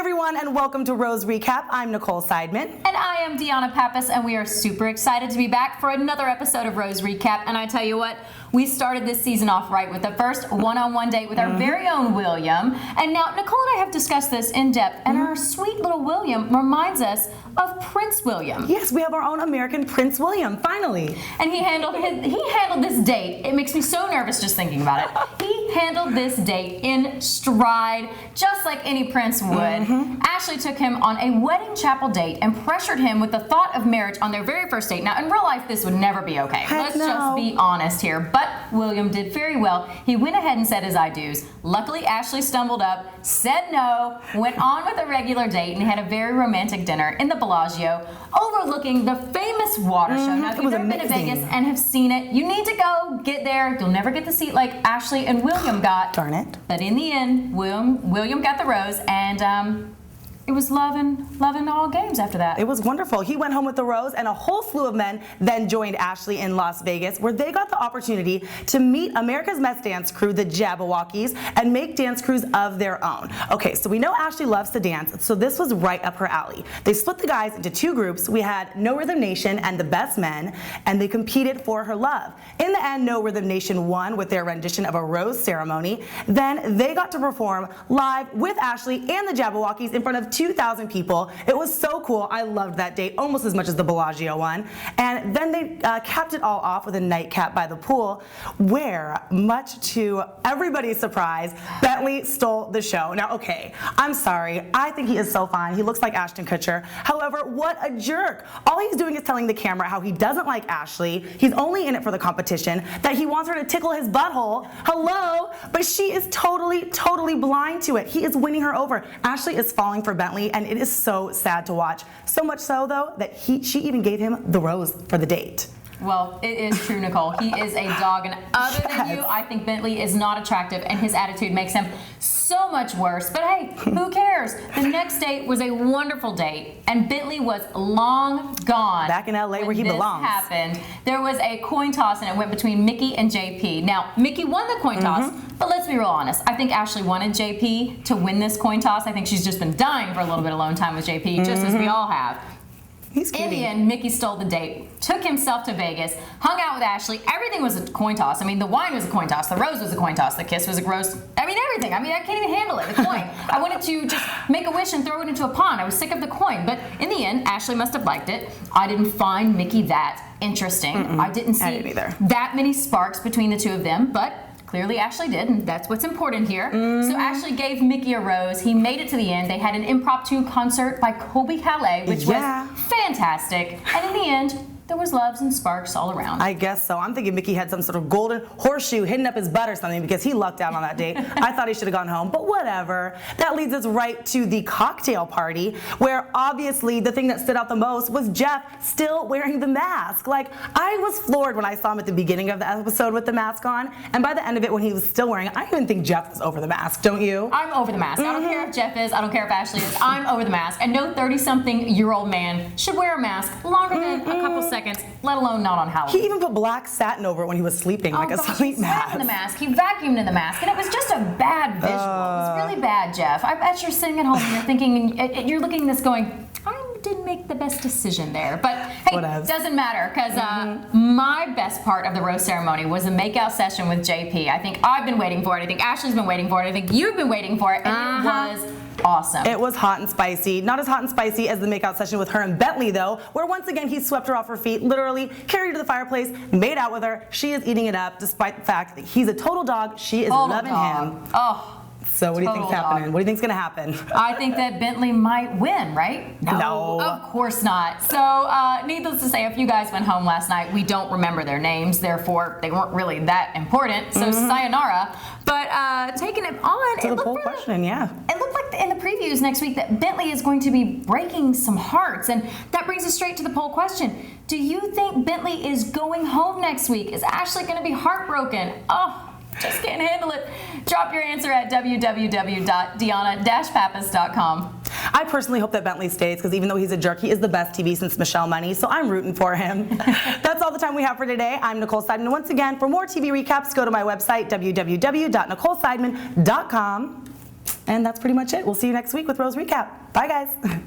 everyone, and welcome to Rose Recap. I'm Nicole Seidman. And I am DeAnna Pappas, and we are super excited to be back for another episode of Rose Recap. And I tell you what, we started this season off right with the first one-on-one date with our very own William. And now Nicole and I have discussed this in depth, and our sweet little William reminds us of Prince William. Yes, we have our own American Prince William, finally. And he handled this date. It makes me so nervous just thinking about it. He handled this date in stride, just like any prince would. Ashley took him on a wedding chapel date and pressured him with the thought of marriage on their very first date. Now, in real life, this would never be okay. Let's just be honest here. But William did very well. He went ahead and said his I-dos. Luckily, Ashley stumbled up, said no, went on with a regular date, and had a very romantic dinner in the Bellagio, overlooking the famous water show. Now, if you've never been to Vegas and have seen it, you need to go get there. You'll never get the seat like Ashley and William got. Darn it. But in the end, William got the rose, and it was loving all games after that. It was wonderful. He went home with the rose, and a whole slew of men then joined Ashley in Las Vegas, where they got the opportunity to meet America's Best Dance Crew, the Jabberwockies, and make dance crews of their own. Okay, so we know Ashley loves to dance, so this was right up her alley. They split the guys into two groups. We had No Rhythm Nation and the Best Men, and they competed for her love. In the end, No Rhythm Nation won with their rendition of a rose ceremony. Then they got to perform live with Ashley and the Jabberwockies in front of 2,000 people. It was so cool. I loved that date almost as much as the Bellagio one. And then they capped it all off with a nightcap by the pool, where, much to everybody's surprise, Bentley stole the show. Now, okay, I'm sorry. I think he is so fine. He looks like Ashton Kutcher. However, what a jerk. All he's doing is telling the camera how he doesn't like Ashley. He's only in it for the competition, that he wants her to tickle his butthole. Hello? But she is totally blind to it. He is winning her over. Ashley is falling for Bentley, and it is so sad to watch. So much so, though, that she even gave him the rose for the date. Well, it is true, Nicole. He is a dog, and other than you, I think Bentley is not attractive, and his attitude makes him so much worse. But hey, who cares? The next date was a wonderful date, and Bentley was long gone. Back in LA where he belongs. This happened. There was a coin toss, and it went between Mickey and JP. Now, Mickey won the coin toss, but let's be real honest. I think Ashley wanted JP to win this coin toss. I think she's just been dying for a little bit of alone time with JP, just as we all have. He's in the end, Mickey stole the date, took himself to Vegas, hung out with Ashley. Everything was a coin toss. I mean, the wine was a coin toss, the rose was a coin toss, the kiss was a gross. I mean, everything. I mean, I can't even handle it. The coin. I wanted to just make a wish and throw it into a pond. I was sick of the coin. But in the end, Ashley must have liked it. I didn't find Mickey that interesting. I didn't see that many sparks between the two of them, but clearly Ashley did, and that's what's important here. So Ashley gave Mickey a rose. He made it to the end. They had an impromptu concert by Colby Calais, which was fantastic. And in the end, there was loves and sparks all around. I guess so. I'm thinking Mickey had some sort of golden horseshoe hidden up his butt or something, because he lucked out on that date. I thought he should have gone home, but whatever. That leads us right to the cocktail party, where obviously the thing that stood out the most was Jeff still wearing the mask. Like, I was floored when I saw him at the beginning of the episode with the mask on, and by the end of it when he was still wearing it, I didn't even think Jeff was over the mask, don't you? I'm over the mask. I don't care if Jeff is, I don't care if Ashley is, I'm over the mask. And no 30-something-year-old man should wear a mask longer than a couple seconds, let alone not on Halloween. He even put black satin over it when he was sleeping, like a sleep mask. In the mask. He vacuumed in the mask, and it was just a bad visual. It was really bad, Jeff. I bet you're sitting at home and you're thinking, you're looking at this going, I didn't make the best decision there. But hey, it doesn't matter, because my best part of the rose ceremony was a makeout session with JP. I think I've been waiting for it. I think Ashley's been waiting for it. I think you've been waiting for it. And it was awesome. It was hot and spicy. Not as hot and spicy as the makeout session with her and Bentley, though, where once again he swept her off her feet, literally carried her to the fireplace, made out with her. She is eating it up, despite the fact that he's a total dog. She is loving him. Oh. So what do you think's happening? What do you think's gonna happen? I think that Bentley might win, right? No. Of course not. So needless to say, a few guys went home last night. We don't remember their names, therefore they weren't really that important. So sayonara. But taking it on, to the poll question, yeah. It looked like in the previews next week that Bentley is going to be breaking some hearts, and that brings us straight to the poll question. Do you think Bentley is going home next week? Is Ashley going to be heartbroken? Oh. Just can't handle it. Drop your answer at www.DeAnna-Pappas.com. I personally hope that Bentley stays, because even though he's a jerk, he is the best TV since Michelle Money, so I'm rooting for him. That's all the time we have for today. I'm Nicole Seidman. And once again, for more TV recaps, go to my website, www.NicoleSeidman.com. And that's pretty much it. We'll see you next week with Rose Recap. Bye, guys.